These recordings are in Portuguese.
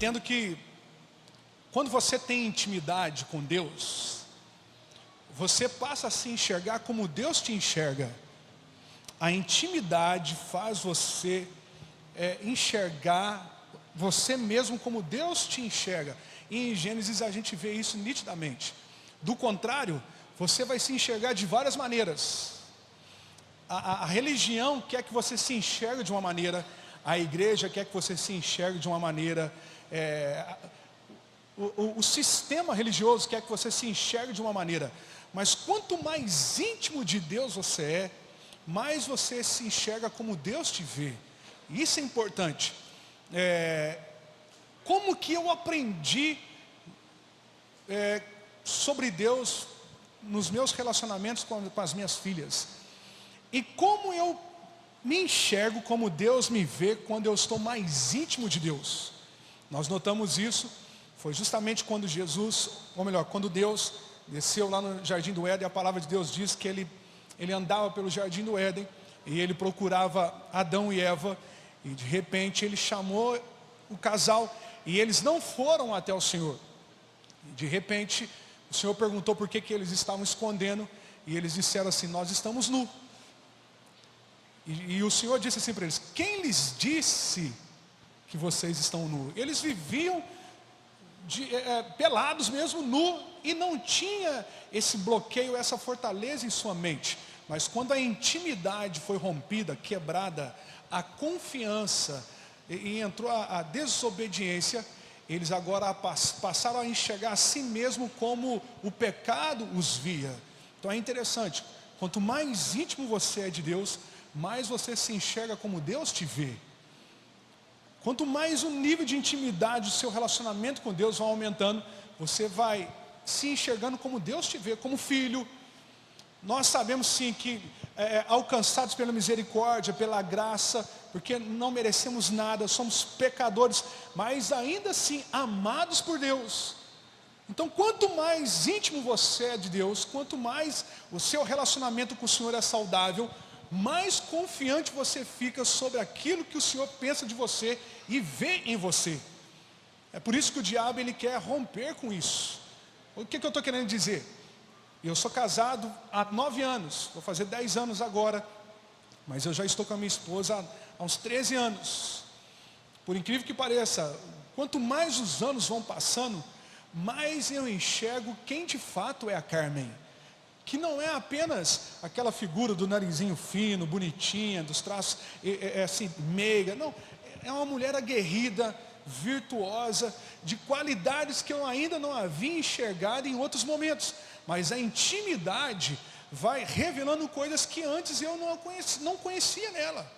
entendo que quando você tem intimidade com Deus, você passa a se enxergar como Deus te enxerga. A intimidade faz você enxergar você mesmo como Deus te enxerga. E em Gênesis a gente vê isso nitidamente. Do contrário, você vai se enxergar de várias maneiras. A religião quer que você se enxergue de uma maneira, a igreja quer que você se enxergue de uma maneira, o sistema religioso quer que você se enxergue de uma maneira. Mas quanto mais íntimo de Deus você é, mais você se enxerga como Deus te vê. Isso é importante. Como que eu aprendi sobre Deus nos meus relacionamentos com as minhas filhas? E como eu me enxergo como Deus me vê quando eu estou mais íntimo de Deus? Nós notamos isso, foi justamente quando Jesus, ou melhor, quando Deus desceu lá no Jardim do Éden. A palavra de Deus diz que ele andava pelo Jardim do Éden e ele procurava Adão e Eva, e de repente ele chamou o casal e eles não foram até o Senhor. E de repente o Senhor perguntou por que eles estavam escondendo, e eles disseram assim: nós estamos nus. E o Senhor disse assim para eles: quem lhes disse que vocês estão nus? Eles viviam pelados mesmo, nu, e não tinha esse bloqueio, essa fortaleza em sua mente. Mas quando a intimidade foi rompida, quebrada, a confiança, e entrou a desobediência, eles agora passaram a enxergar a si mesmo como o pecado os via. Então é interessante, quanto mais íntimo você é de Deus, mais você se enxerga como Deus te vê. Quanto mais o nível de intimidade do seu relacionamento com Deus vai aumentando, você vai se enxergando como Deus te vê, como filho. Nós sabemos sim que alcançados pela misericórdia, pela graça, porque não merecemos nada, somos pecadores, mas ainda assim amados por Deus. Então quanto mais íntimo você é de Deus, quanto mais o seu relacionamento com o Senhor é saudável, mais confiante você fica sobre aquilo que o Senhor pensa de você e vê em você. É por isso que o diabo ele quer romper com isso. O que eu estou querendo dizer? Eu sou casado há 9 anos, vou fazer 10 anos agora, mas eu já estou com a minha esposa há uns 13 anos. Por incrível que pareça, quanto mais os anos vão passando, mais eu enxergo quem de fato é a Carmen. Que não é apenas aquela figura do narizinho fino, bonitinha, dos traços assim, meiga. Não, é uma mulher aguerrida, virtuosa, de qualidades que eu ainda não havia enxergado em outros momentos. Mas a intimidade vai revelando coisas que antes eu não conhecia nela.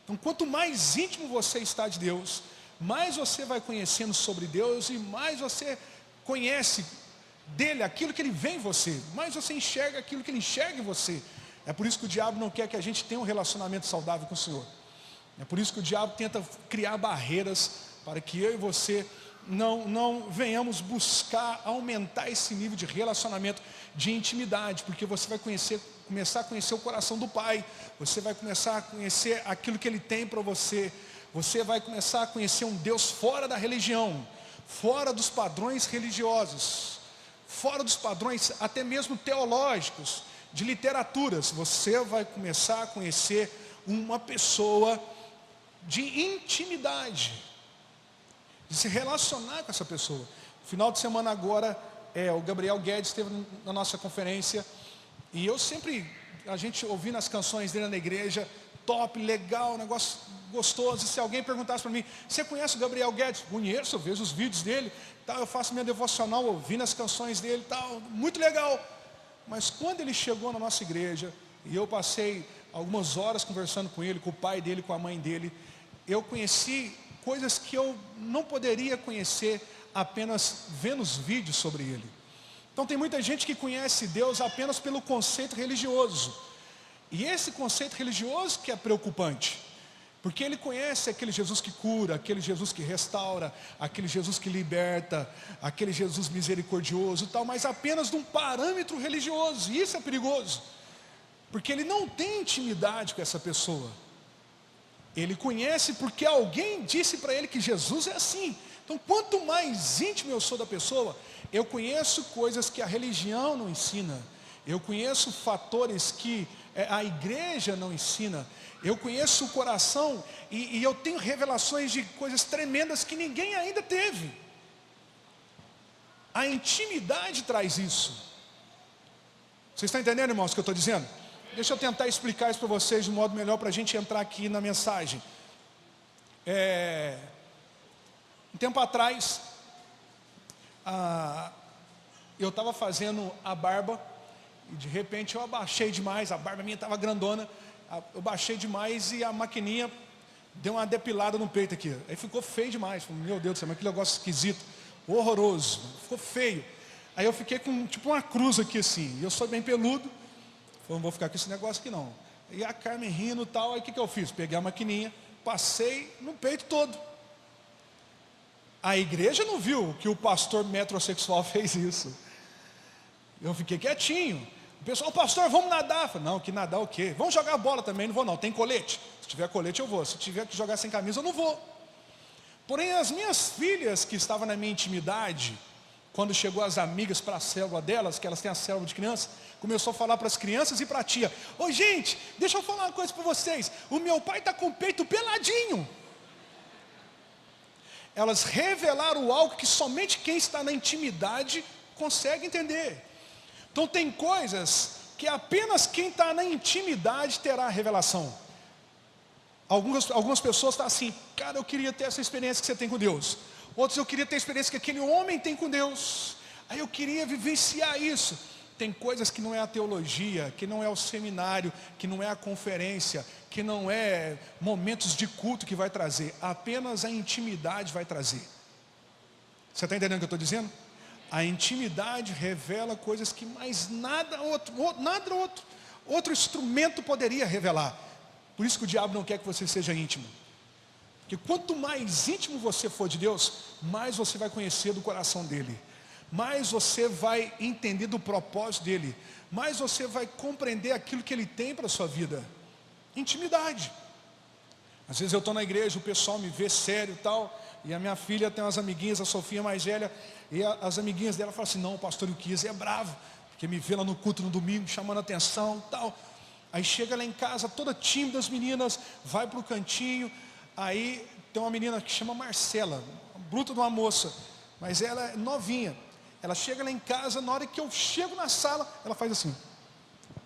Então quanto mais íntimo você está de Deus, mais você vai conhecendo sobre Deus, e mais você conhece dele aquilo que ele vê em você, mais você enxerga aquilo que ele enxerga em você. É por isso que o diabo não quer que a gente tenha um relacionamento saudável com o Senhor. É por isso que o diabo tenta criar barreiras para que eu e você não venhamos buscar aumentar esse nível de relacionamento, de intimidade, porque você vai começar a conhecer o coração do Pai, você vai começar a conhecer aquilo que Ele tem para você, você vai começar a conhecer um Deus fora da religião, fora dos padrões religiosos, fora dos padrões até mesmo teológicos, de literaturas. Você vai começar a conhecer uma pessoa de intimidade, de se relacionar com essa pessoa. Final de semana agora, o Gabriel Guedes esteve na nossa conferência, e a gente ouvindo as canções dele na igreja, top, legal, negócio gostoso. E se alguém perguntasse para mim: você conhece o Gabriel Guedes? Conheço, eu vejo os vídeos dele, tal, eu faço minha devocional ouvindo as canções dele, tal, muito legal. Mas quando ele chegou na nossa igreja, e eu passei algumas horas conversando com ele, com o pai dele, com a mãe dele, eu conheci coisas que eu não poderia conhecer apenas vendo os vídeos sobre ele. Então tem muita gente que conhece Deus apenas pelo conceito religioso, e esse conceito religioso que é preocupante, porque ele conhece aquele Jesus que cura, aquele Jesus que restaura, aquele Jesus que liberta, aquele Jesus misericordioso e tal, mas apenas de um parâmetro religioso. E isso é perigoso, porque ele não tem intimidade com essa pessoa. Ele conhece porque alguém disse para ele que Jesus é assim. Então, quanto mais íntimo eu sou da pessoa, eu conheço coisas que a religião não ensina. Eu conheço fatores que a igreja não ensina. Eu conheço o coração e eu tenho revelações de coisas tremendas que ninguém ainda teve. A intimidade traz isso. Vocês estão entendendo, irmãos, o que eu estou dizendo? Deixa eu tentar explicar isso para vocês de um modo melhor para a gente entrar aqui na mensagem. Um tempo atrás, eu estava fazendo a barba e de repente eu abaixei demais, a barba minha estava grandona, eu baixei demais e a maquininha deu uma depilada no peito aqui. Aí ficou feio demais. Falei, meu Deus do céu, mas que negócio esquisito, horroroso, ficou feio. Aí eu fiquei com tipo uma cruz aqui assim, e eu sou bem peludo, falei, não vou ficar com esse negócio aqui não. E a Carmen rindo e tal, aí o que eu fiz? Peguei a maquininha, passei no peito todo. A igreja não viu que o pastor metrosexual fez isso. Eu fiquei quietinho. O pessoal, pastor, vamos nadar. Eu falei, não, que nadar o quê? Vamos jogar bola também, não vou não, tem colete. Se tiver colete eu vou, se tiver que jogar sem camisa eu não vou. Porém as minhas filhas que estavam na minha intimidade, quando chegou as amigas para a célula delas, que elas têm a célula de crianças, começou a falar para as crianças e para a tia, ô gente, deixa eu falar uma coisa para vocês, o meu pai está com o peito peladinho. Elas revelaram algo que somente quem está na intimidade consegue entender. Então tem coisas que apenas quem está na intimidade terá a revelação. Algumas pessoas estão assim, cara, eu queria ter essa experiência que você tem com Deus. Outros, eu queria ter a experiência que aquele homem tem com Deus. Aí eu queria vivenciar isso. Tem coisas que não é a teologia, que não é o seminário, que não é a conferência, que não é momentos de culto que vai trazer. Apenas a intimidade vai trazer. Você está entendendo o que eu estou dizendo? A intimidade revela coisas que mais nada outro instrumento poderia revelar. Por isso que o diabo não quer que você seja íntimo. Porque quanto mais íntimo você for de Deus, mais você vai conhecer do coração dele. Mais você vai entender do propósito dele. Mais você vai compreender aquilo que ele tem para a sua vida. Intimidade. Às vezes eu estou na igreja, o pessoal me vê sério e tal. E a minha filha tem umas amiguinhas, a Sofia mais velha. E as amiguinhas dela falam assim, não, o pastor Ilquias é bravo. Porque me vê lá no culto no domingo, chamando atenção e tal. Aí chega lá em casa, toda tímida, as meninas, vai para o cantinho. Aí tem uma menina que chama Marcela, bruta de uma moça. Mas ela é novinha. Ela chega lá em casa, na hora que eu chego na sala, ela faz assim,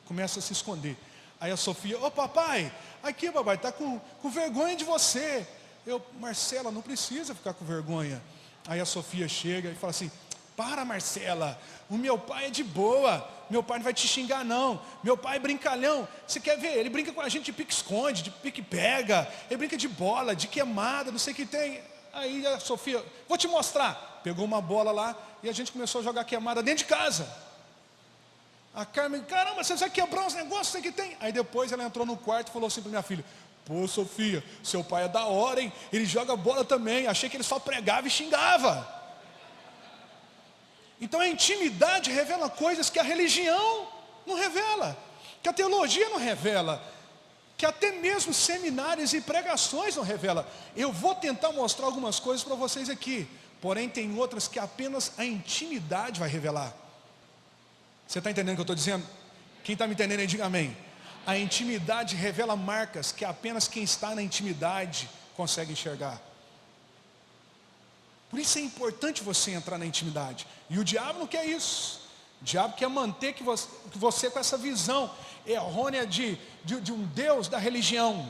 começa a se esconder. Aí a Sofia, ô papai, aqui papai, está com vergonha de você. Eu, Marcela, não precisa ficar com vergonha. Aí a Sofia chega e fala assim, para Marcela, o meu pai é de boa, meu pai não vai te xingar não, meu pai é brincalhão, você quer ver, ele brinca com a gente de pique-esconde, de pique-pega, ele brinca de bola, de queimada, não sei o que tem. Aí a Sofia, vou te mostrar, pegou uma bola lá e a gente começou a jogar queimada dentro de casa. A Carmen, caramba, você vai quebrar uns negócios, sei que tem. Aí depois ela entrou no quarto e falou assim para minha filha, pô Sofia, seu pai é da hora, hein, ele joga bola também, achei que ele só pregava e xingava. Então a intimidade revela coisas que a religião não revela, que a teologia não revela, que até mesmo seminários e pregações não revela. Eu vou tentar mostrar algumas coisas para vocês aqui, porém tem outras que apenas a intimidade vai revelar. Você está entendendo o que eu estou dizendo? Quem está me entendendo aí, diga amém. A intimidade revela marcas que apenas quem está na intimidade consegue enxergar. Por isso é importante você entrar na intimidade. E o diabo não quer isso. O diabo quer manter que você com essa visão errônea de um Deus da religião.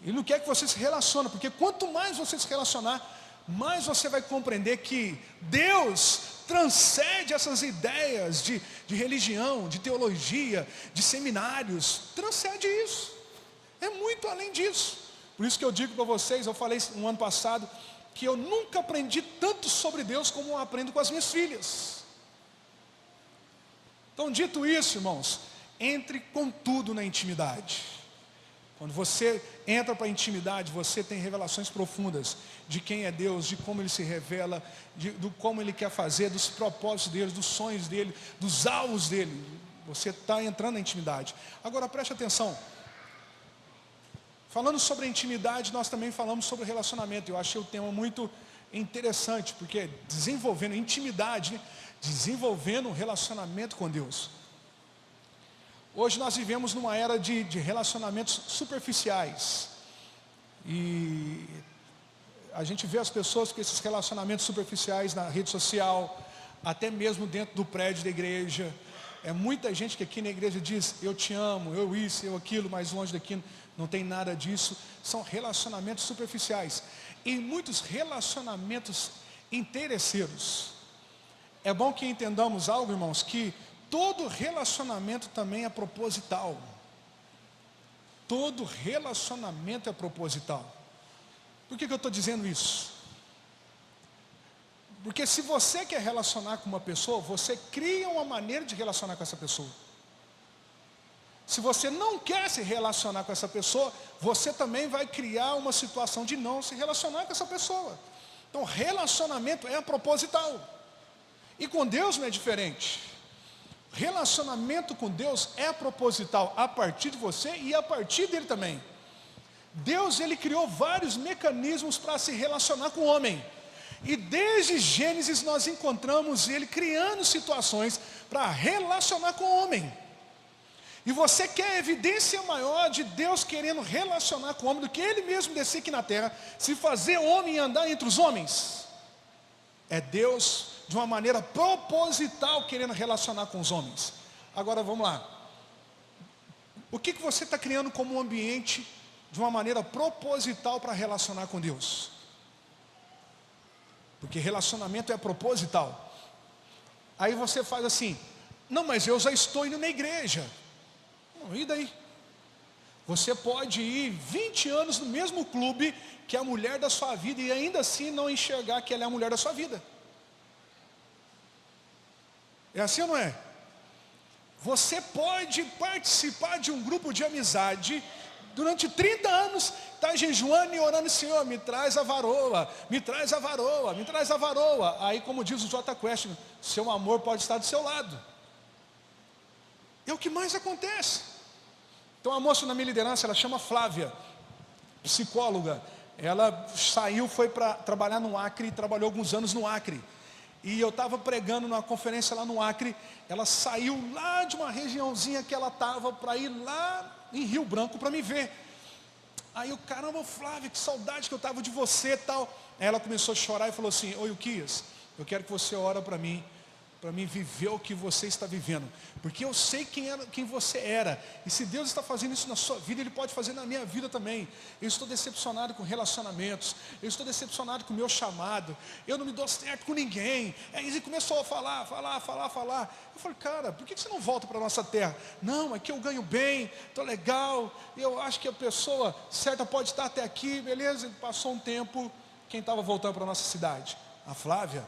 Ele não quer que você se relacione, porque quanto mais você se relacionar, mais você vai compreender que Deus transcende essas ideias de religião, de teologia, de seminários. Transcende isso. É muito além disso. Por isso que eu digo para vocês, eu falei no ano passado, que eu nunca aprendi tanto sobre Deus como eu aprendo com as minhas filhas. Então, dito isso, irmãos, entre com tudo na intimidade. Quando você entra para a intimidade, você tem revelações profundas de quem é Deus, de como Ele se revela, do como Ele quer fazer, dos propósitos dele, dos sonhos dele, dos alvos dele. Você está entrando na intimidade. Agora preste atenção. Falando sobre a intimidade, nós também falamos sobre o relacionamento. Eu achei o tema muito interessante, porque desenvolvendo intimidade, né? Desenvolvendo um relacionamento com Deus. Hoje nós vivemos numa era de relacionamentos superficiais. E a gente vê as pessoas com esses relacionamentos superficiais na rede social, até mesmo dentro do prédio da igreja. É muita gente que aqui na igreja diz, eu te amo, eu isso, eu aquilo, mas longe daqui não tem nada disso. São relacionamentos superficiais. E muitos relacionamentos interesseiros. É bom que entendamos algo, irmãos, que todo relacionamento também é proposital. Todo relacionamento é proposital. Por que eu estou dizendo isso? Porque se você quer relacionar com uma pessoa, você cria uma maneira de relacionar com essa pessoa. Se você não quer se relacionar com essa pessoa, você também vai criar uma situação de não se relacionar com essa pessoa. Então, relacionamento é proposital. E com Deus não é diferente. Relacionamento com Deus é proposital a partir de você e a partir dele também. Deus, ele criou vários mecanismos para se relacionar com o homem. E desde Gênesis nós encontramos ele criando situações para relacionar com o homem. E você quer evidência maior de Deus querendo relacionar com o homem do que ele mesmo descer aqui na terra, se fazer homem e andar entre os homens? É Deus de uma maneira proposital querendo relacionar com os homens. Agora vamos lá. O que você está criando como um ambiente de uma maneira proposital para relacionar com Deus? Porque relacionamento é proposital. Aí você faz assim, não, mas eu já estou indo na igreja. E daí? Você pode ir 20 anos no mesmo clube que a mulher da sua vida e ainda assim não enxergar que ela é a mulher da sua vida. É assim ou não é? Você pode participar de um grupo de amizade durante 30 anos, está jejuando e orando, Senhor, me traz a varoa, me traz a varoa, me traz a varoa. Aí, como diz o J Quest, seu amor pode estar do seu lado. É o que mais acontece. Então a moça na minha liderança, ela chama Flávia, psicóloga. Ela saiu, foi para trabalhar no Acre, trabalhou alguns anos no Acre. E eu estava pregando numa conferência lá no Acre. Ela saiu lá de uma regiãozinha que ela estava para ir lá em Rio Branco para me ver. Aí eu, caramba, Flávia, que saudade que eu estava de você e tal. Aí ela começou a chorar e falou assim, oi, Uquias, eu quero que você ore para mim viver o que você está vivendo, porque eu sei quem você era, e se Deus está fazendo isso na sua vida, Ele pode fazer na minha vida também. Eu estou decepcionado com relacionamentos, eu estou decepcionado com o meu chamado, eu não me dou certo com ninguém. Aí ele começou a falar. Eu falei, cara, por que você não volta para a nossa terra? Não, é que eu ganho bem, estou legal, eu acho que a pessoa certa pode estar até aqui, beleza. Passou um tempo, quem estava voltando para a nossa cidade? A Flávia.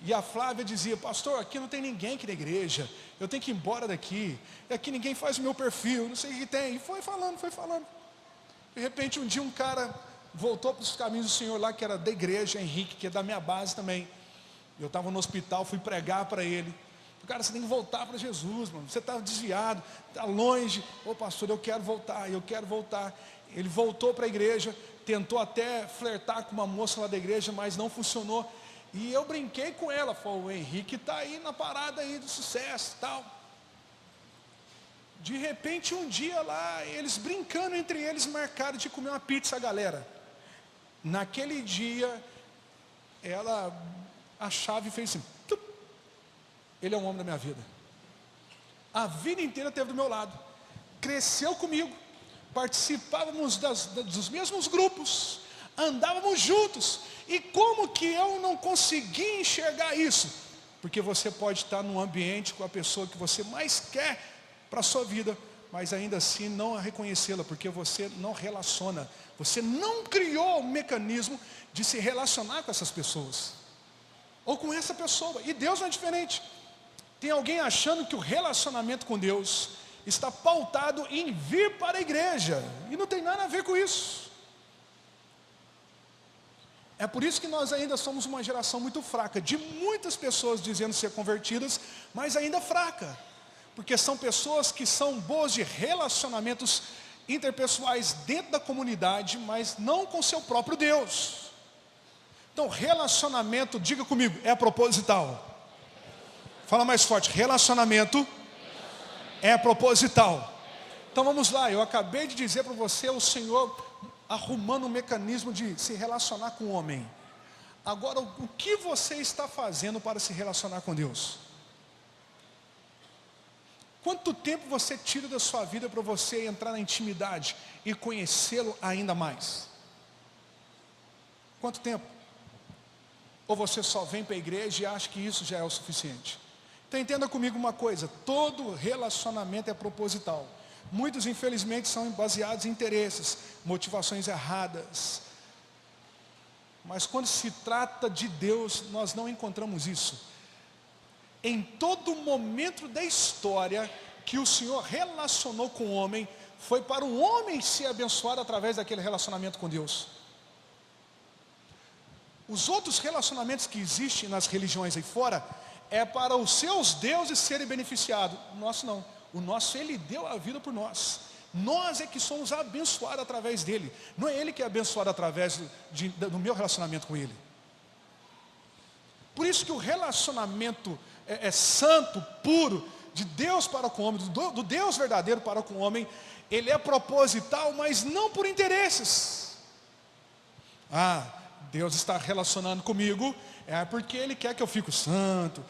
E a Flávia dizia, pastor, aqui não tem ninguém aqui na igreja, eu tenho que ir embora daqui, aqui ninguém faz o meu perfil, não sei o que tem. E foi falando. De repente um dia um cara voltou para os caminhos do Senhor lá, que era da igreja, Henrique, que é da minha base também. Eu estava no hospital, fui pregar para ele. Cara, você tem que voltar para Jesus, mano. Você está desviado, está longe. Ô pastor, eu quero voltar. Ele voltou para a igreja, tentou até flertar com uma moça lá da igreja, mas não funcionou. E eu brinquei com ela, falei, o Henrique está aí na parada aí do sucesso e tal. De repente um dia lá, eles brincando entre eles, marcaram de comer uma pizza, galera. Naquele dia, a chave fez assim, tup. Ele é um homem da minha vida. A vida inteira esteve do meu lado. Cresceu comigo, participávamos dos mesmos grupos, andávamos juntos. E como que eu não consegui enxergar isso? Porque você pode estar num ambiente com a pessoa que você mais quer para a sua vida, mas ainda assim não a reconhecê-la, porque você não relaciona, você não criou o mecanismo de se relacionar com essas pessoas, ou com essa pessoa. E Deus não é diferente. Tem alguém achando que o relacionamento com Deus está pautado em vir para a igreja, e não tem nada a ver com isso. É por isso que nós ainda somos uma geração muito fraca, de muitas pessoas dizendo ser convertidas, mas ainda fraca, porque são pessoas que são boas de relacionamentos interpessoais dentro da comunidade, mas não com seu próprio Deus. Então, relacionamento, diga comigo, é proposital. Fala mais forte, relacionamento é proposital. Então vamos lá, eu acabei de dizer para você, o Senhor arrumando um mecanismo de se relacionar com o homem. Agora, o que você está fazendo para se relacionar com Deus? Quanto tempo você tira da sua vida para você entrar na intimidade e conhecê-lo ainda mais? Quanto tempo? Ou você só vem para a igreja e acha que isso já é o suficiente? Então entenda comigo uma coisa, todo relacionamento é proposital. Muitos, infelizmente, são baseados em interesses, motivações erradas. Mas quando se trata de Deus, nós não encontramos isso. Em todo momento da história que o Senhor relacionou com o homem, foi para o homem ser abençoado através daquele relacionamento com Deus. Os outros relacionamentos que existem nas religiões aí fora, é para os seus deuses serem beneficiados. O nosso não. O nosso, Ele deu a vida por nós. Nós é que somos abençoados através dEle. Não é Ele que é abençoado através do meu relacionamento com Ele. Por isso que o relacionamento é santo, puro, de Deus para com o homem, do Deus verdadeiro para com o homem, ele é proposital, mas não por interesses. Deus está relacionando comigo, porque Ele quer que eu fique santo,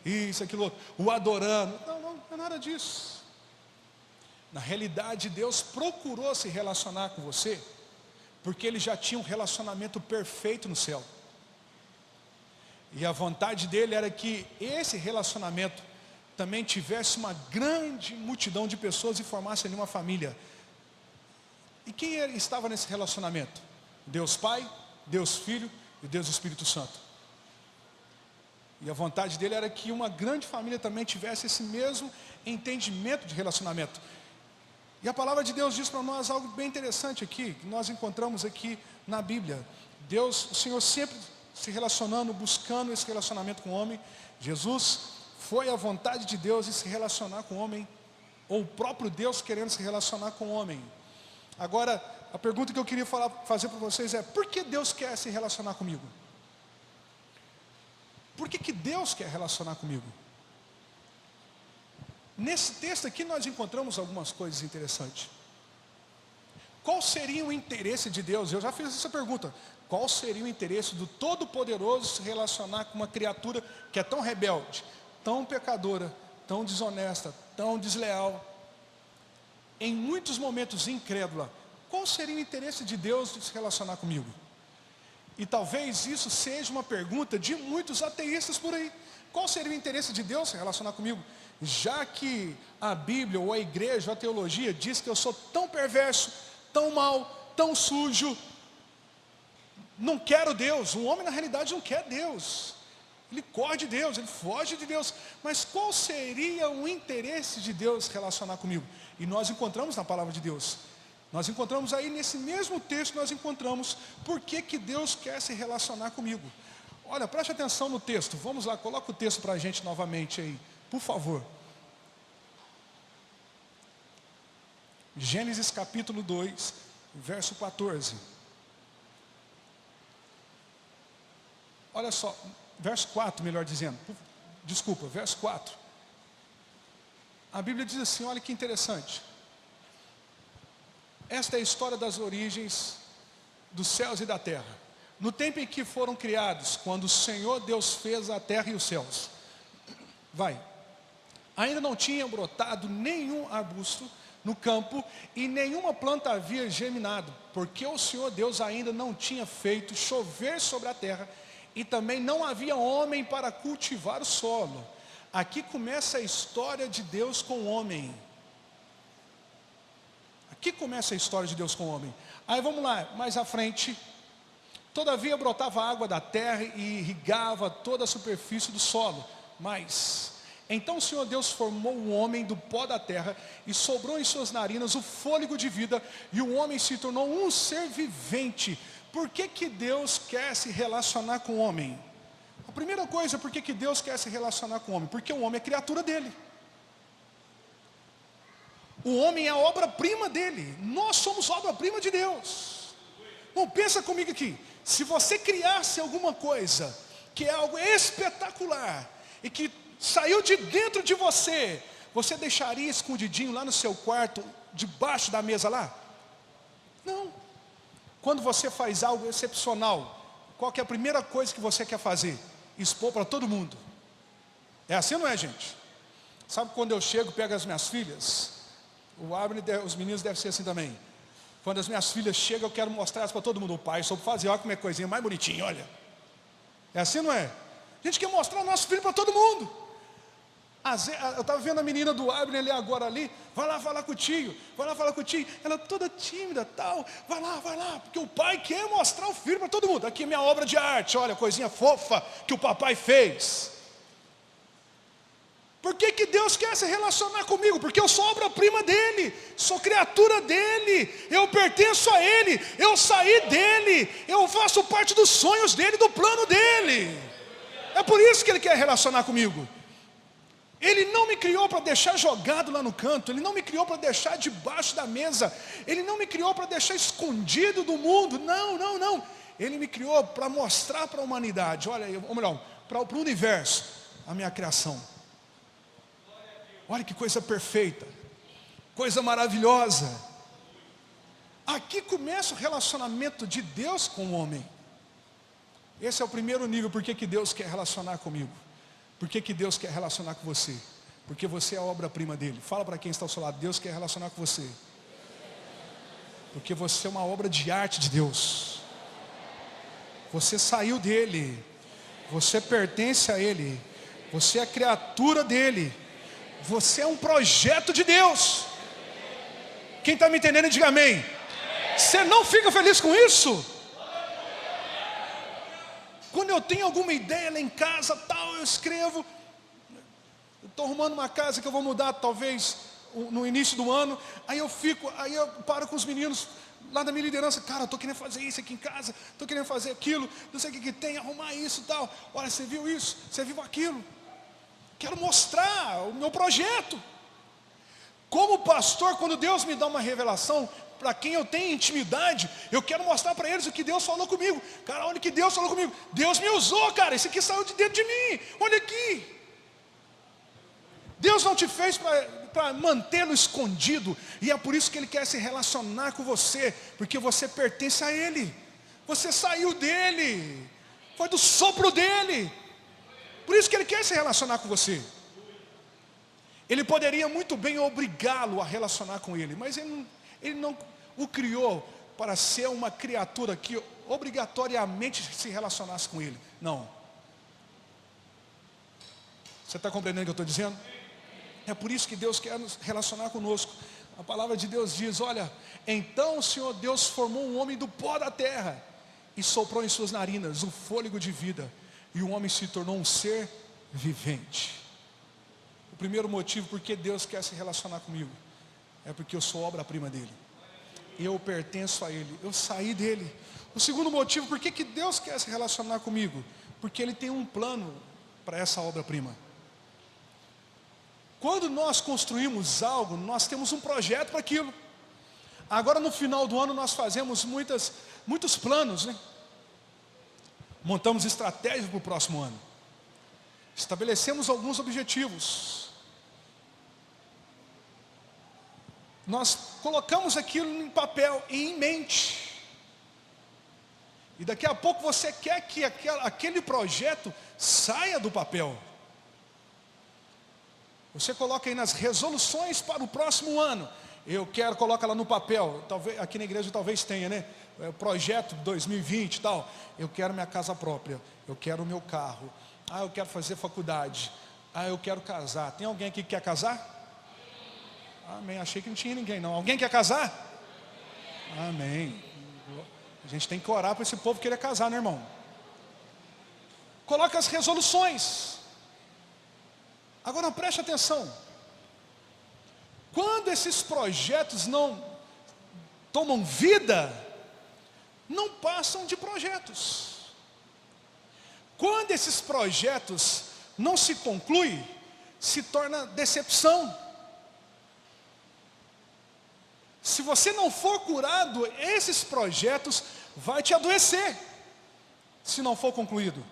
isso, aquilo outro, o adorando. Não é nada disso. Na realidade, Deus procurou se relacionar com você, porque Ele já tinha um relacionamento perfeito no céu. E a vontade dEle era que esse relacionamento também tivesse uma grande multidão de pessoas e formasse ali uma família. E quem estava nesse relacionamento? Deus Pai, Deus Filho e Deus Espírito Santo. E a vontade dele era que uma grande família também tivesse esse mesmo entendimento de relacionamento. E a palavra de Deus diz para nós algo bem interessante aqui, que nós encontramos aqui na Bíblia. Deus, o Senhor sempre se relacionando, buscando esse relacionamento com o homem. Jesus foi a vontade de Deus em se relacionar com o homem, ou o próprio Deus querendo se relacionar com o homem. Agora, a pergunta que eu queria fazer para vocês é: por que Deus quer se relacionar comigo? Por que Deus quer relacionar comigo? Nesse texto aqui nós encontramos algumas coisas interessantes. Qual seria o interesse de Deus? Eu já fiz essa pergunta. Qual seria o interesse do Todo-Poderoso se relacionar com uma criatura que é tão rebelde, tão pecadora, tão desonesta, tão desleal, em muitos momentos incrédula? Qual seria o interesse de Deus de se relacionar comigo? E talvez isso seja uma pergunta de muitos ateístas por aí. Qual seria o interesse de Deus se relacionar comigo? Já que a Bíblia, ou a igreja, ou a teologia diz que eu sou tão perverso, tão mau, tão sujo, não quero Deus. O homem na realidade não quer Deus. Ele corre de Deus, ele foge de Deus. Mas qual seria o interesse de Deus relacionar comigo? E nós encontramos na palavra de Deus. Nós encontramos aí nesse mesmo texto, nós encontramos por que Deus quer se relacionar comigo. Olha, preste atenção no texto. Vamos lá, coloca o texto para a gente novamente aí, por favor. Gênesis capítulo 2, verso 14. Olha só, verso 4, melhor dizendo. Desculpa, verso 4. A Bíblia diz assim, olha que interessante. Esta é a história das origens dos céus e da terra. No tempo em que foram criados, quando o Senhor Deus fez a terra e os céus. Ainda não tinha brotado nenhum arbusto no campo e nenhuma planta havia germinado, porque o Senhor Deus ainda não tinha feito chover sobre a terra e também não havia homem para cultivar o solo. Aqui começa a história de Deus com o homem. Aqui começa a história de Deus com o homem. Aí vamos lá, mais à frente. Todavia brotava água da terra e irrigava toda a superfície do solo. Mas então o Senhor Deus formou o homem do pó da terra e soprou em suas narinas o fôlego de vida, e o homem se tornou um ser vivente. Por que Deus quer se relacionar com o homem? A primeira coisa, por que Deus quer se relacionar com o homem? Porque o homem é criatura dele. O homem é a obra-prima dele. Nós somos obra-prima de Deus. Bom, pensa comigo aqui. Se você criasse alguma coisa que é algo espetacular e que saiu de dentro de você, você deixaria escondidinho lá no seu quarto, debaixo da mesa lá? Não. Quando você faz algo excepcional, qual que é a primeira coisa que você quer fazer? Expor para todo mundo. É assim ou não é, gente? Sabe quando eu chego, pego as minhas filhas? O Abner, os meninos devem ser assim também. Quando as minhas filhas chegam, eu quero mostrar elas para todo mundo. O pai soube fazer, olha como é coisinha mais bonitinha, olha. É assim ou não é? A gente quer mostrar nosso filho para todo mundo. Eu estava vendo a menina do Abner ali agora ali. Vai lá falar com o tio, vai lá falar com o tio. Ela toda tímida tal, vai lá. Porque o pai quer mostrar o filho para todo mundo. Aqui é minha obra de arte, olha, coisinha fofa que o papai fez. Por que Deus quer se relacionar comigo? Porque eu sou obra-prima dele, sou criatura dele, eu pertenço a ele, eu saí dele, eu faço parte dos sonhos dele, do plano dele. É por isso que ele quer relacionar comigo. Ele não me criou para deixar jogado lá no canto, ele não me criou para deixar debaixo da mesa, ele não me criou para deixar escondido do mundo, não. Ele me criou para mostrar para a humanidade, olha, ou melhor, para o universo, a minha criação. Olha que coisa perfeita, coisa maravilhosa. Aqui começa o relacionamento de Deus com o homem. Esse é o primeiro nível. Por que Deus quer relacionar comigo? Por que Deus quer relacionar com você? Porque você é a obra-prima dele. Fala para quem está ao seu lado, Deus quer relacionar com você. Porque você é uma obra de arte de Deus. Você saiu dele. Você pertence a ele. Você é criatura dele. Você é um projeto de Deus. Quem está me entendendo, diga amém. Você não fica feliz com isso? Quando eu tenho alguma ideia lá em casa, tal, eu escrevo. Eu estou arrumando uma casa que eu vou mudar talvez no início do ano. Aí eu paro com os meninos lá da minha liderança. Cara, eu estou querendo fazer isso aqui em casa, estou querendo fazer aquilo, não sei o que tem, arrumar isso e tal. Olha, você viu isso? Você viu aquilo? Quero mostrar o meu projeto. Como pastor, quando Deus me dá uma revelação, para quem eu tenho intimidade, eu quero mostrar para eles o que Deus falou comigo. Cara, olha o que Deus falou comigo. Deus me usou, cara, esse aqui saiu de dentro de mim. Olha aqui. Deus não te fez para mantê-lo escondido. E é por isso que Ele quer se relacionar com você. Porque você pertence a Ele. Você saiu dEle. Foi do sopro dEle. Por isso que Ele quer se relacionar com você. Ele poderia muito bem obrigá-lo a relacionar com Ele. Mas Ele não o criou para ser uma criatura que obrigatoriamente se relacionasse com Ele. Não. Você está compreendendo o que eu estou dizendo? É por isso que Deus quer nos relacionar conosco. A palavra de Deus diz, olha, então o Senhor Deus formou um homem do pó da terra e soprou em suas narinas o fôlego de vida. E o homem se tornou um ser vivente. O primeiro motivo por que Deus quer se relacionar comigo é porque eu sou obra-prima dele. Eu pertenço a ele. Eu saí dele. O segundo motivo por que Deus quer se relacionar comigo? Porque Ele tem um plano para essa obra-prima. Quando nós construímos algo, nós temos um projeto para aquilo. Agora no final do ano nós fazemos muitos planos, né? Montamos estratégias para o próximo ano. Estabelecemos alguns objetivos. Nós colocamos aquilo em papel e em mente. E daqui a pouco você quer que aquele projeto saia do papel. Você coloca aí nas resoluções para o próximo ano. Eu quero, coloca lá no papel. Talvez, aqui na igreja talvez tenha, né? Projeto 2020 e tal. Eu quero minha casa própria. Eu quero o meu carro. Eu quero fazer faculdade. Eu quero casar. Tem alguém aqui que quer casar? Amém. Achei que não tinha ninguém não. Alguém quer casar? Amém. A gente tem que orar para esse povo querer casar, né, irmão? Coloca as resoluções. Agora preste atenção. Quando esses projetos não tomam vida, não passam de projetos. Quando esses projetos não se concluem, se torna decepção. Se você não for curado, esses projetos vai te adoecer, se não for concluído.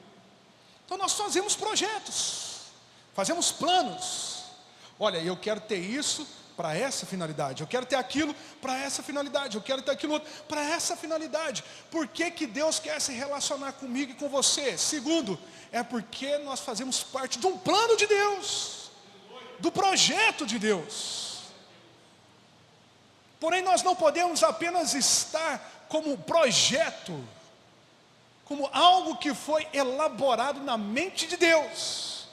Então nós fazemos projetos, fazemos planos. Olha, eu quero ter isso para essa finalidade, eu quero ter aquilo para essa finalidade, eu quero ter aquilo outro para essa finalidade. Por que que Deus quer se relacionar comigo e com você? Segundo, é porque nós fazemos parte de um plano de Deus, do projeto de Deus. Porém, nós não podemos apenas estar como projeto, como algo que foi elaborado na mente de Deus,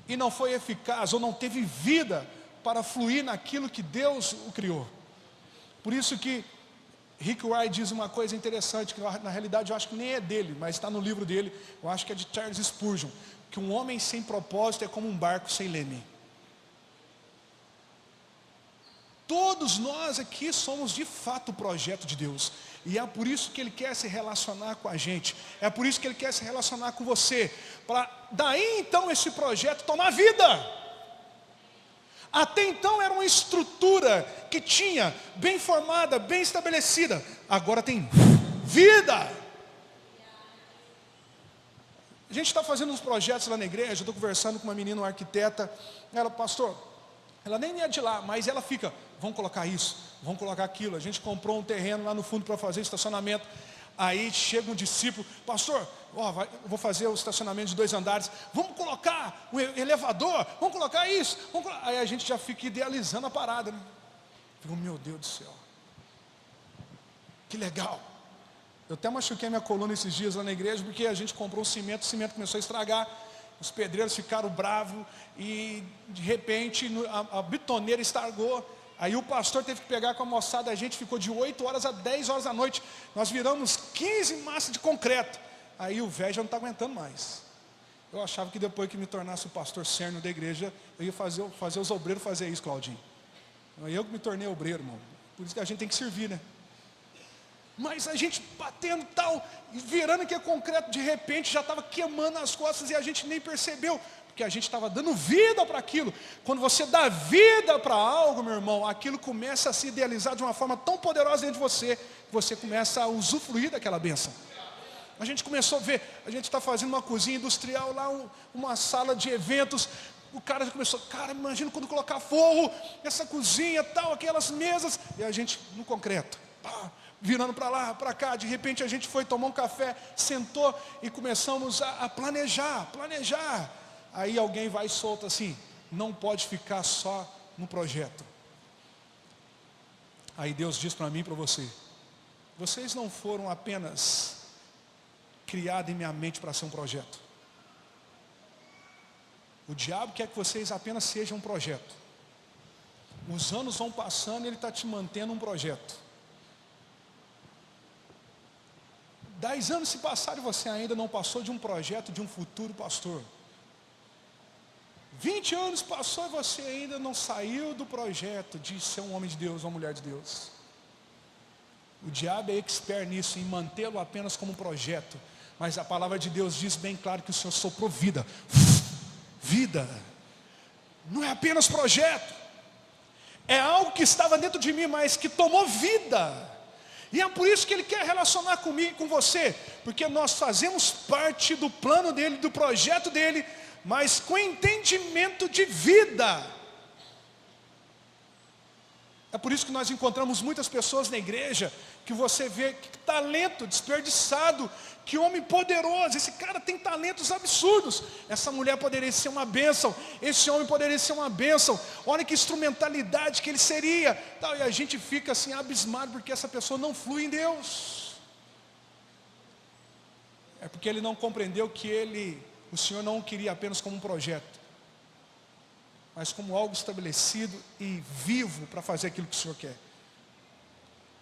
e não foi eficaz, ou não teve vida para fluir naquilo que Deus o criou. Por isso que Rick Warren diz uma coisa interessante, que na realidade eu acho que nem é dele, mas está no livro dele, eu acho que é de Charles Spurgeon, que um homem sem propósito é como um barco sem leme. Todos nós aqui somos de fato o projeto de Deus, e é por isso que Ele quer se relacionar com a gente, é por isso que Ele quer se relacionar com você, para daí então esse projeto tomar vida. Até então era uma estrutura que tinha bem formada, bem estabelecida, agora tem vida. A gente está fazendo uns projetos lá na igreja, eu estou conversando com uma menina, uma arquiteta, ela, pastor, ela nem é de lá, mas ela fica, vamos colocar isso, vamos colocar aquilo. A gente comprou um terreno lá no fundo para fazer estacionamento. Aí chega um discípulo, pastor, eu vou fazer o estacionamento de 2 andares, vamos colocar o elevador, vamos colocar isso, Aí a gente já fica idealizando a parada, né? Fico, meu Deus do céu, que legal. Eu até machuquei minha coluna esses dias lá na igreja, porque a gente comprou um cimento, o cimento começou a estragar, os pedreiros ficaram bravos, e de repente a bitoneira estragou. Aí o pastor teve que pegar com a moçada, a gente ficou de 8 horas a 10 horas da noite, nós viramos 15 massas de concreto. Aí o velho já não está aguentando mais. Eu achava que depois que me tornasse o pastor sênior da igreja, eu ia fazer os obreiros fazer isso, Claudinho. Eu que me tornei obreiro, irmão. Por isso que a gente tem que servir, né? Mas a gente batendo tal, virando aquele concreto, de repente já estava queimando as costas e a gente nem percebeu, porque a gente estava dando vida para aquilo. Quando você dá vida para algo, meu irmão, aquilo começa a se idealizar de uma forma tão poderosa dentro de você, que você começa a usufruir daquela bênção. A gente começou a ver, a gente está fazendo uma cozinha industrial lá, uma sala de eventos. O cara começou, imagina quando colocar forro, essa cozinha, tal, aquelas mesas, e a gente no concreto, virando para lá, para cá. De repente a gente foi tomar um café, sentou e começamos a planejar. Aí alguém vai e solta assim, não pode ficar só no projeto. Aí Deus diz para mim e para você, vocês não foram apenas criados em minha mente para ser um projeto. O diabo quer que vocês apenas sejam um projeto. Os anos vão passando e ele está te mantendo um projeto. 10 anos se passaram e você ainda não passou de um projeto de um futuro pastor. 20 anos passou e você ainda não saiu do projeto de ser um homem de Deus, uma mulher de Deus. O diabo é expert nisso, em mantê-lo apenas como um projeto. Mas a palavra de Deus diz bem claro que o Senhor soprou vida. Vida. Não é apenas projeto. É algo que estava dentro de mim, mas que tomou vida. E é por isso que Ele quer relacionar comigo e com você. Porque nós fazemos parte do plano dEle, do projeto dEle, mas com entendimento de vida. É por isso que nós encontramos muitas pessoas na igreja, que você vê que talento desperdiçado, que homem poderoso, esse cara tem talentos absurdos, essa mulher poderia ser uma bênção, esse homem poderia ser uma bênção, olha que instrumentalidade que ele seria, e a gente fica assim abismado, porque essa pessoa não flui em Deus. É porque ele não compreendeu que o Senhor não o queria apenas como um projeto, mas como algo estabelecido e vivo para fazer aquilo que o Senhor quer.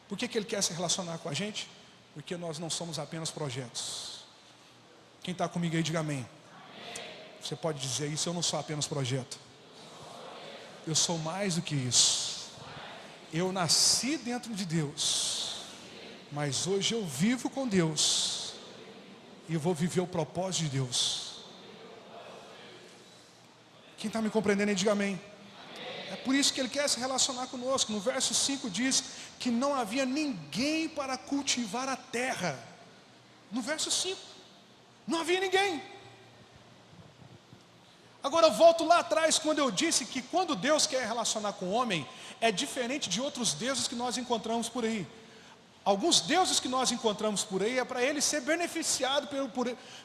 Por que Ele quer se relacionar com a gente? Porque nós não somos apenas projetos. Quem está comigo aí, diga amém. Você pode dizer isso, eu não sou apenas projeto. Eu sou mais do que isso. Eu nasci dentro de Deus, mas hoje eu vivo com Deus, e eu vou viver o propósito de Deus. Quem está me compreendendo aí, diga amém. É por isso que Ele quer se relacionar conosco. No verso 5 diz que não havia ninguém para cultivar a terra. No verso 5, não havia ninguém. Agora eu volto lá atrás, quando eu disse que quando Deus quer relacionar com o homem, é diferente de outros deuses que nós encontramos por aí. Alguns deuses que nós encontramos por aí é para ele ser beneficiado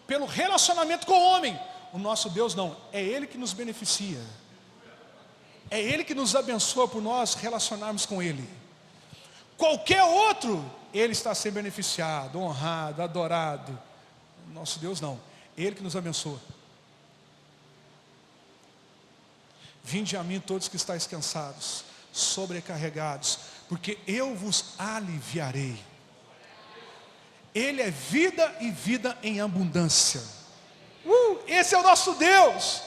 pelo relacionamento com o homem. O nosso Deus não, é Ele que nos beneficia. É Ele que nos abençoa por nós relacionarmos com Ele. Qualquer outro, Ele está a ser beneficiado, honrado, adorado. O nosso Deus não, é Ele que nos abençoa. Vinde a mim todos que estáis cansados, sobrecarregados, porque eu vos aliviarei. Ele é vida e vida em abundância. Esse é o nosso Deus.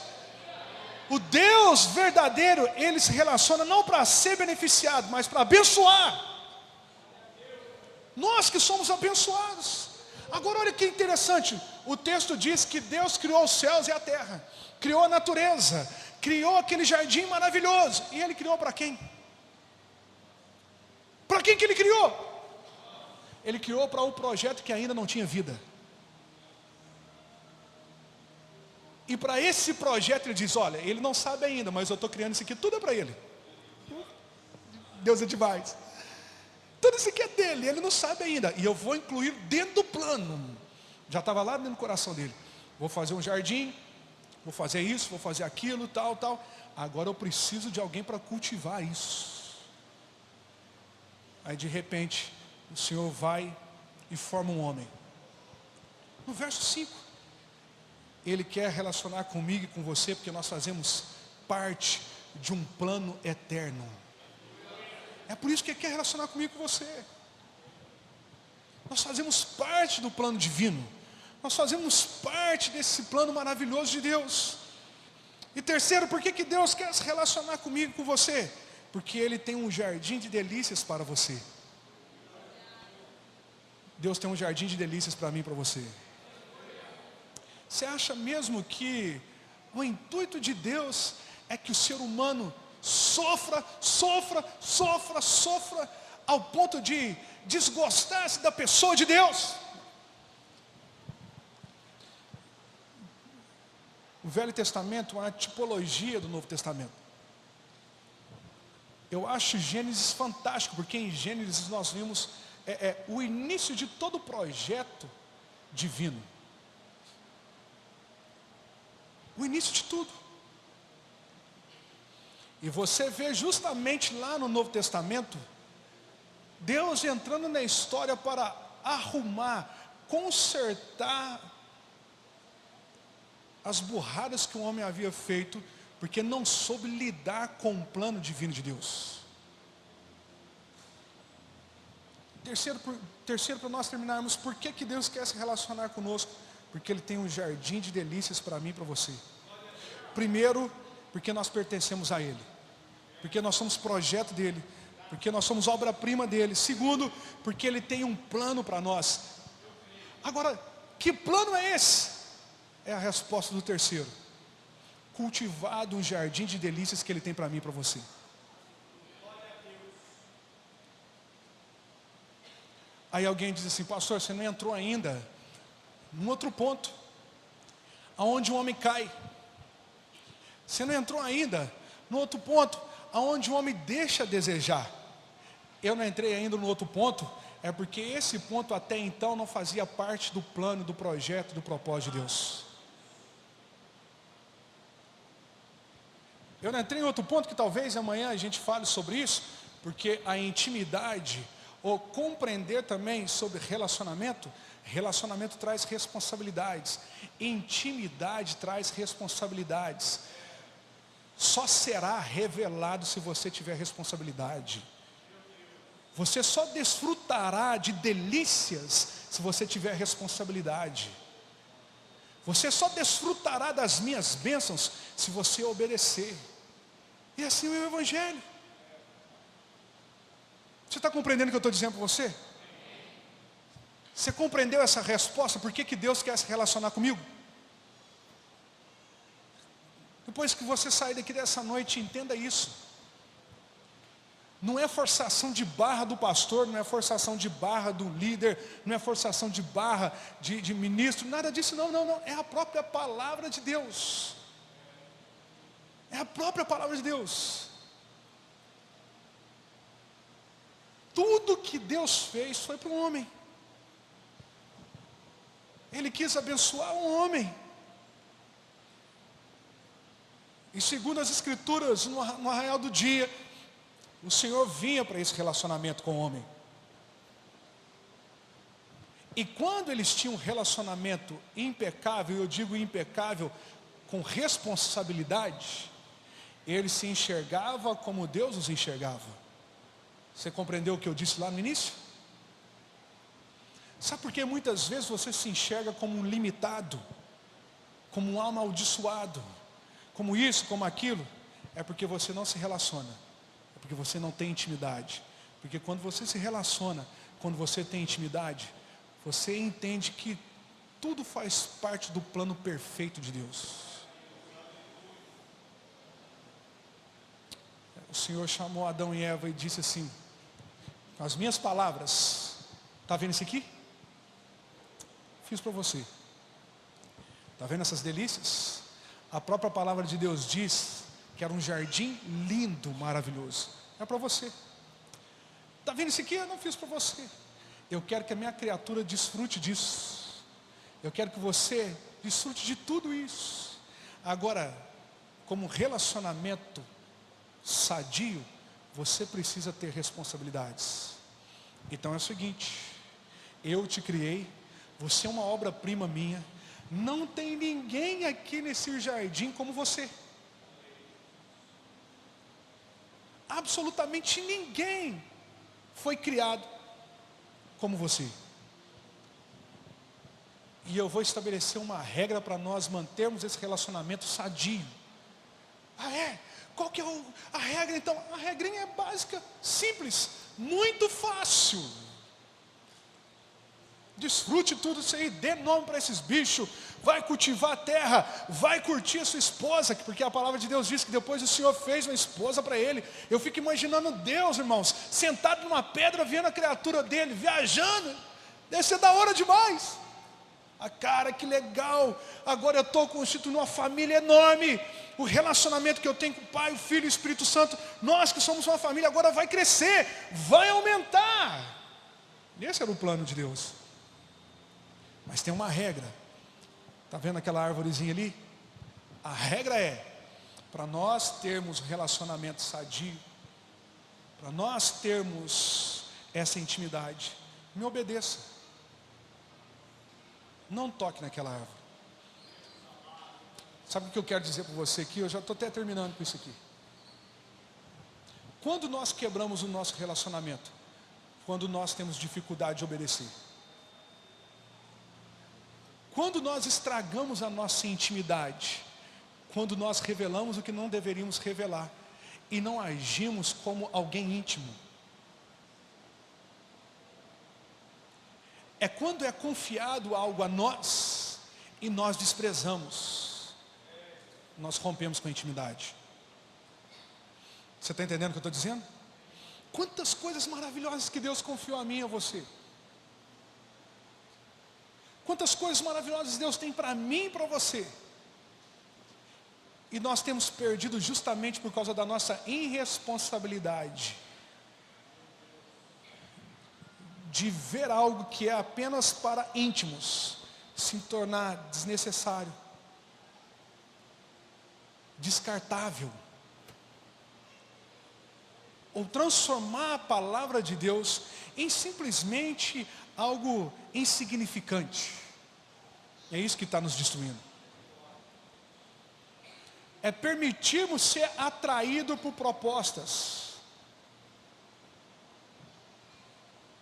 O Deus verdadeiro, Ele se relaciona não para ser beneficiado, mas para abençoar. Nós que somos abençoados. Agora olha que interessante, o texto diz que Deus criou os céus e a terra, criou a natureza, criou aquele jardim maravilhoso. E Ele criou para quem? Para quem que Ele criou? Ele criou para o projeto que ainda não tinha vida. E para esse projeto Ele diz, olha, Ele não sabe ainda, mas eu estou criando isso aqui, tudo é para Ele. Deus é demais. Tudo isso aqui é dele, Ele não sabe ainda. E eu vou incluir dentro do plano. Já estava lá dentro do coração dele. Vou fazer um jardim, vou fazer isso, vou fazer aquilo, tal, tal. Agora eu preciso de alguém para cultivar isso. Aí de repente, o Senhor vai e forma um homem. No verso 5. Ele quer relacionar comigo e com você, porque nós fazemos parte de um plano eterno. É por isso que Ele quer relacionar comigo e com você. Nós fazemos parte do plano divino. Nós fazemos parte desse plano maravilhoso de Deus. E terceiro, por que Deus quer se relacionar comigo e com você? Porque Ele tem um jardim de delícias para você. Deus tem um jardim de delícias para mim e para você. Você acha mesmo que o intuito de Deus é que o ser humano sofra, ao ponto de desgostar-se da pessoa de Deus? O Velho Testamento é uma tipologia do Novo Testamento. Eu acho Gênesis fantástico, porque em Gênesis nós vimos o início de todo o projeto divino. O início de tudo. E você vê justamente lá no Novo Testamento, Deus entrando na história para arrumar, consertar as burradas que o homem havia feito, porque não soube lidar com o plano divino de Deus. Terceiro para nós terminarmos, por que Deus quer se relacionar conosco? Porque Ele tem um jardim de delícias para mim e para você. Primeiro, porque nós pertencemos a Ele. Porque nós somos projeto dEle. Porque nós somos obra-prima dEle. Segundo, porque Ele tem um plano para nós. Agora, que plano é esse? É a resposta do terceiro. Cultivado um jardim de delícias que Ele tem para mim e para você. Aí alguém diz assim, pastor, você não entrou ainda num outro ponto, aonde o homem cai. Você não entrou ainda no outro ponto, aonde o homem deixa a desejar. Eu não entrei ainda no outro ponto, é porque esse ponto até então não fazia parte do plano, do projeto, do propósito de Deus. Eu não entrei em outro ponto, que talvez amanhã a gente fale sobre isso, porque a intimidade, ou compreender também sobre relacionamento traz responsabilidades, intimidade traz responsabilidades. Só será revelado se você tiver responsabilidade. Você só desfrutará de delícias se você tiver responsabilidade. Você só desfrutará das minhas bênçãos se você obedecer. E assim é o Evangelho. Você está compreendendo o que eu estou dizendo para você? Você compreendeu essa resposta? Por que Deus quer se relacionar comigo? Depois que você sair daqui dessa noite, entenda isso. Não é forçação de barra do pastor, não é forçação de barra do líder, não é forçação de barra de ministro, nada disso, não. É a própria palavra de Deus. É a própria palavra de Deus. Tudo que Deus fez foi para o homem. Ele quis abençoar o homem. E segundo as Escrituras, no arraial do dia, o Senhor vinha para esse relacionamento com o homem. E quando eles tinham um relacionamento impecável, eu digo impecável, com responsabilidade, eles se enxergavam como Deus os enxergava. Você compreendeu o que eu disse lá no início? Sabe por que muitas vezes você se enxerga como um limitado, como um amaldiçoado, como isso, como aquilo? É porque você não se relaciona, é porque você não tem intimidade. Porque quando você se relaciona, quando você tem intimidade, você entende que tudo faz parte do plano perfeito de Deus. O Senhor chamou Adão e Eva e disse assim, com as minhas palavras, está vendo isso aqui? Fiz para você. Está vendo essas delícias? A própria palavra de Deus diz que era um jardim lindo, maravilhoso. É para você. Está vendo isso aqui? Eu não fiz para você. Eu quero que a minha criatura desfrute disso. Eu quero que você desfrute de tudo isso. Agora, como relacionamento sadio, você precisa ter responsabilidades. Então é o seguinte, eu te criei, você é uma obra-prima minha, não tem ninguém aqui nesse jardim como você. Absolutamente ninguém foi criado como você. E eu vou estabelecer uma regra para nós mantermos esse relacionamento sadio. Ah, é? Qual que é a regra então? A regrinha é básica, simples, muito fácil. Desfrute tudo isso aí, dê nome para esses bichos, vai cultivar a terra, vai curtir a sua esposa, porque a palavra de Deus diz que depois o Senhor fez uma esposa para ele. Eu fico imaginando Deus, irmãos, sentado numa pedra, vendo a criatura dele, viajando, deve ser da hora demais. Ah, cara, que legal, agora eu estou constituindo uma família enorme, o relacionamento que eu tenho com o Pai, o Filho e o Espírito Santo, nós que somos uma família, agora vai crescer, vai aumentar. Esse era o plano de Deus. Mas tem uma regra, está vendo aquela árvorezinha ali? A regra é, para nós termos relacionamento sadio, para nós termos essa intimidade, me obedeça. Não toque naquela árvore. Sabe o que eu quero dizer para você aqui? Eu já estou até terminando com isso aqui. Quando nós quebramos o nosso relacionamento? Quando nós temos dificuldade de obedecer. Quando nós estragamos a nossa intimidade? Quando nós revelamos o que não deveríamos revelar. E não agimos como alguém íntimo. É quando é confiado algo a nós e nós desprezamos. Nós rompemos com a intimidade. Você está entendendo o que eu estou dizendo? Quantas coisas maravilhosas que Deus confiou a mim e a você. Quantas coisas maravilhosas Deus tem para mim e para você. E nós temos perdido justamente por causa da nossa irresponsabilidade. De ver algo que é apenas para íntimos se tornar desnecessário, descartável, ou transformar a palavra de Deus em simplesmente algo insignificante. É isso que está nos destruindo. É permitirmos ser atraídos por propostas.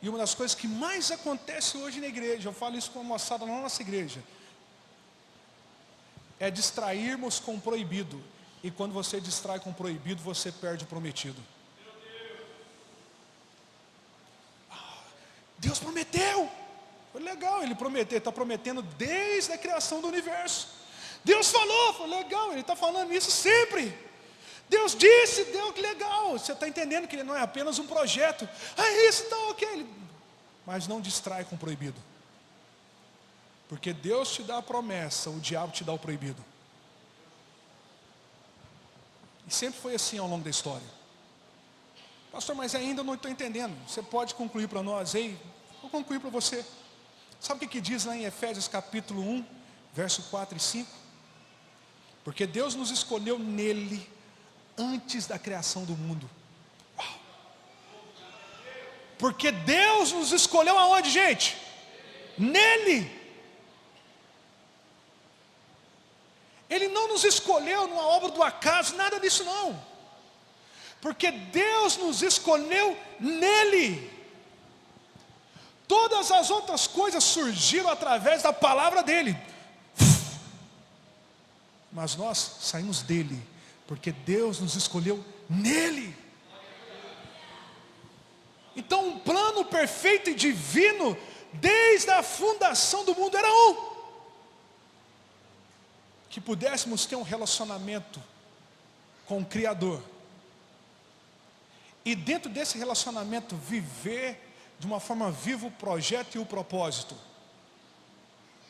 E uma das coisas que mais acontece hoje na igreja, eu falo isso com a moçada na nossa igreja, é distrairmos com o proibido. E quando você distrai com o proibido, você perde o prometido. Deus prometeu. Foi legal, Ele prometeu, está prometendo desde a criação do universo. Deus falou, foi legal, Ele está falando isso sempre. Deus disse, Deus, que legal. Você está entendendo que ele não é apenas um projeto. Isso está ok. Mas não distrai com o proibido. Porque Deus te dá a promessa, o diabo te dá o proibido. E sempre foi assim ao longo da história. Pastor, mas ainda não estou entendendo. Você pode concluir para nós? Ei, vou concluir para você. Sabe o que diz lá em Efésios capítulo 1, verso 4 e 5? Porque Deus nos escolheu nele antes da criação do mundo. Uau. Porque Deus nos escolheu aonde, gente? Nele. Ele não nos escolheu numa obra do acaso, nada disso não. Porque Deus nos escolheu nele. Todas as outras coisas surgiram através da palavra dele. Mas nós saímos dele, porque Deus nos escolheu nele. Então um plano perfeito e divino, desde a fundação do mundo, era um. Que pudéssemos ter um relacionamento com o Criador. E dentro desse relacionamento viver de uma forma viva o projeto e o propósito.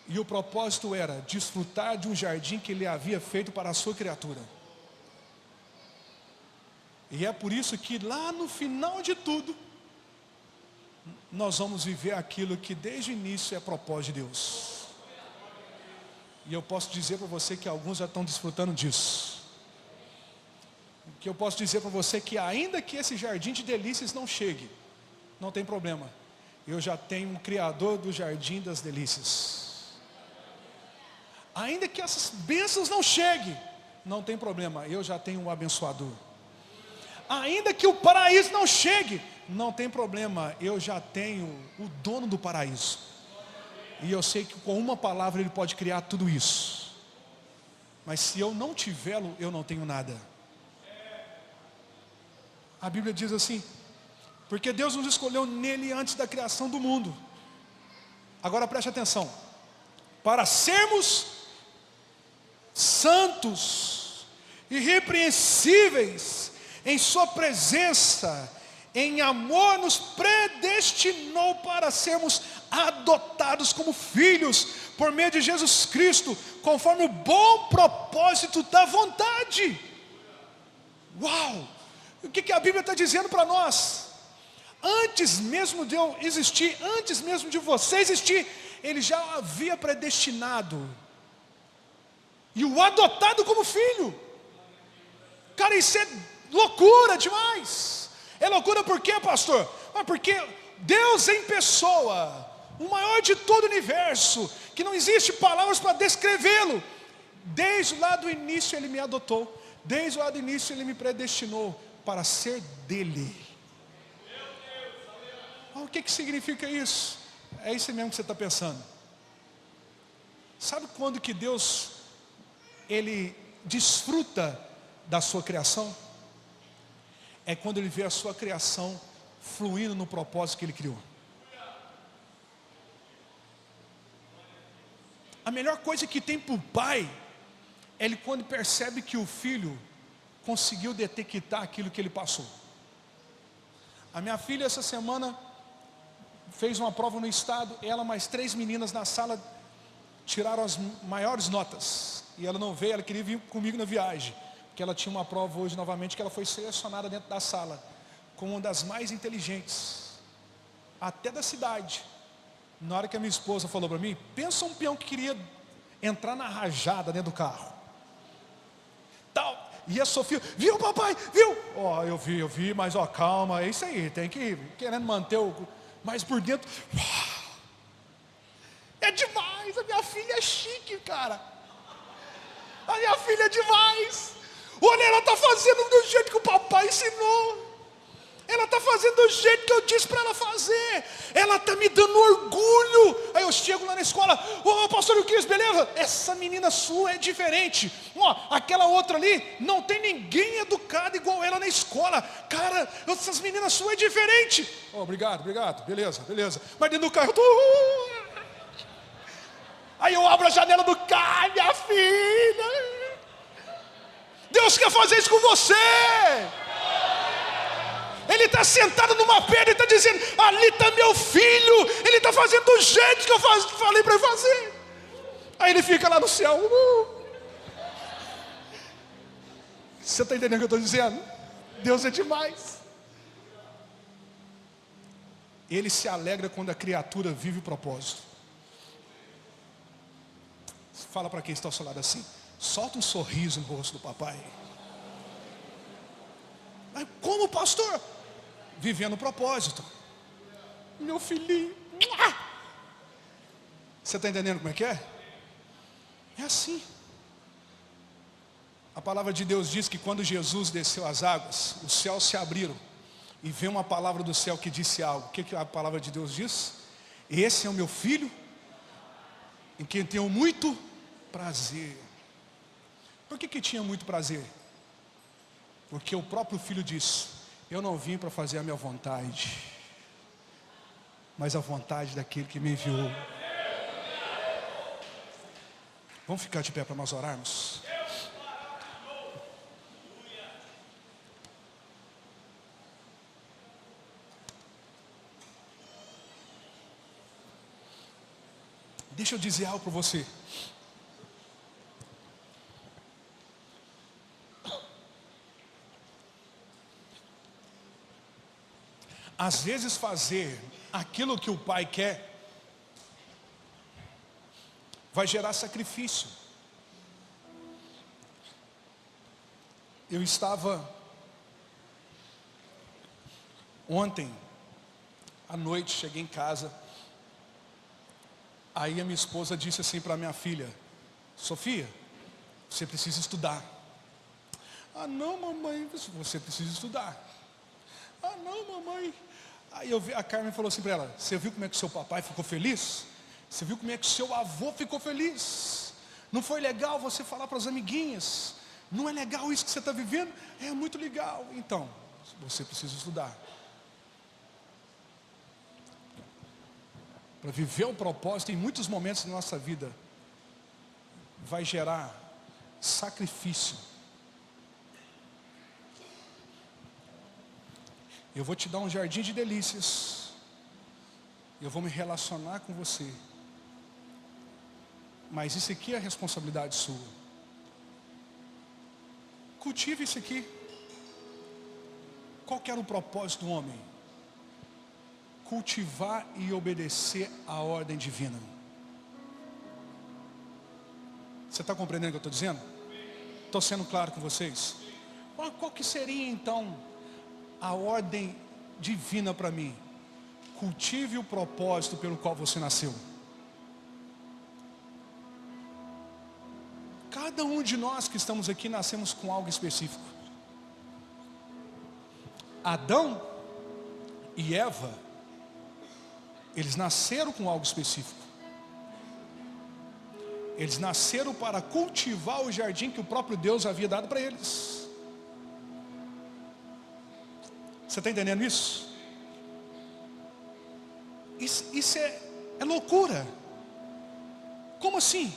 E o propósito era desfrutar de um jardim que ele havia feito para a sua criatura. E é por isso que lá no final de tudo, nós vamos viver aquilo que desde o início é propósito de Deus. E eu posso dizer para você que alguns já estão desfrutando disso. Que eu posso dizer para você que ainda que esse jardim de delícias não chegue, não tem problema. Eu já tenho um criador do jardim das delícias. Ainda que essas bênçãos não cheguem, não tem problema. Eu já tenho um abençoador. Ainda que o paraíso não chegue, não tem problema. Eu já tenho o dono do paraíso. E eu sei que com uma palavra ele pode criar tudo isso. Mas se eu não tivê-lo, eu não tenho nada. A Bíblia diz assim: porque Deus nos escolheu nele antes da criação do mundo. Agora preste atenção. Para sermos santos, irrepreensíveis em sua presença, em amor nos predestinou para sermos adotados como filhos, por meio de Jesus Cristo, conforme o bom propósito da vontade. Uau! O que a Bíblia está dizendo para nós? Antes mesmo de eu existir, antes mesmo de você existir, Ele já havia predestinado e o adotado como filho. Cara, isso é loucura demais. É loucura por quê, pastor? Porque Deus em pessoa, o maior de todo o universo, que não existe palavras para descrevê-lo, desde lá do início Ele me adotou, desde lá do início Ele me predestinou para ser dele. O que significa isso? É isso mesmo que você está pensando. Sabe quando que Deus Ele desfruta da sua criação? É quando Ele vê a sua criação fluindo no propósito que Ele criou. A melhor coisa que tem para o pai é ele quando percebe que o filho conseguiu detectar aquilo que ele passou. A minha filha essa semana fez uma prova no estado, ela mais 3 meninas na sala tiraram as maiores notas. E ela não veio, ela queria vir comigo na viagem, porque ela tinha uma prova hoje novamente, que ela foi selecionada dentro da sala como uma das mais inteligentes, até da cidade. Na hora que a minha esposa falou para mim, pensa um peão que queria entrar na rajada dentro do carro. Tal. E a Sofia, viu papai, viu? Eu vi, mas calma, é isso aí, tem que ir, querendo manter o... Mas por dentro, é demais, a minha filha é chique, cara. A minha filha é demais. Olha, ela está fazendo do jeito que o papai ensinou. Ela está fazendo do jeito que eu disse para ela fazer. Ela está me dando orgulho. Aí eu chego lá na escola, pastor Luquinhas, beleza? Essa menina sua é diferente. Aquela outra ali, não tem ninguém educado igual ela na escola. Cara, essas meninas suas é diferente. Obrigado, beleza. Mas dentro do carro eu tô... Aí eu abro a janela do carro, minha filha. Deus Deus quer fazer isso com você. Ele está sentado numa pedra e está dizendo: ali está meu filho, ele está fazendo do jeito que eu falei para ele fazer. Aí ele fica lá no céu. Você está entendendo o que eu estou dizendo? Deus é demais. Ele se alegra quando a criatura vive o propósito. Fala para quem está ao seu lado assim: solta um sorriso no rosto do papai. Mas como, pastor? Vivendo o propósito. Meu filhinho. Você está entendendo como é que é? É assim. A palavra de Deus diz que quando Jesus desceu às águas, os céus se abriram e veio uma palavra do céu que disse algo. O que a palavra de Deus diz? Esse é o meu filho, em quem tenho muito prazer. Por que tinha muito prazer? Porque o próprio filho disse: eu não vim para fazer a minha vontade, mas a vontade daquele que me enviou. Vamos ficar de pé para nós orarmos? Deixa eu dizer algo para você. Às vezes fazer aquilo que o pai quer vai gerar sacrifício. Eu estava ontem à noite, cheguei em casa. Aí a minha esposa disse assim para minha filha: Sofia, você precisa estudar. Ah não, mamãe, você precisa estudar. Ah não, mamãe. Aí a Carmen falou assim para ela: você viu como é que seu papai ficou feliz? Você viu como é que seu avô ficou feliz? Não foi legal você falar para as amiguinhas? Não é legal isso que você está vivendo? É muito legal. Então, você precisa estudar. Para viver o propósito, em muitos momentos da nossa vida, vai gerar sacrifício. Eu vou te dar um jardim de delícias. Eu vou me relacionar com você. Mas isso aqui é responsabilidade sua. Cultive isso aqui. Qual que era o propósito do homem? Cultivar e obedecer a ordem divina. Você está compreendendo o que eu estou dizendo? Estou sendo claro com vocês? Qual que seria então a ordem divina para mim? Cultive o propósito pelo qual você nasceu. Cada um de nós que estamos aqui nascemos com algo específico. Adão e Eva, eles nasceram com algo específico. Eles nasceram para cultivar o jardim que o próprio Deus havia dado para eles. Você está entendendo isso? Isso é loucura. Como assim?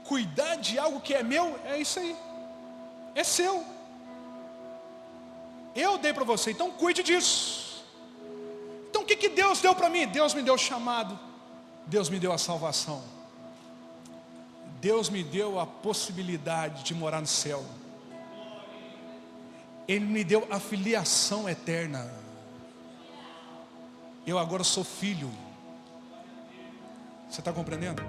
Cuidar de algo que é meu, é isso aí. É seu. Eu dei para você, então cuide disso. Então o que Deus deu para mim? Deus me deu o chamado. Deus me deu a salvação. Deus me deu a possibilidade de morar no céu. Ele me deu a filiação eterna. Eu agora sou filho. Você está compreendendo?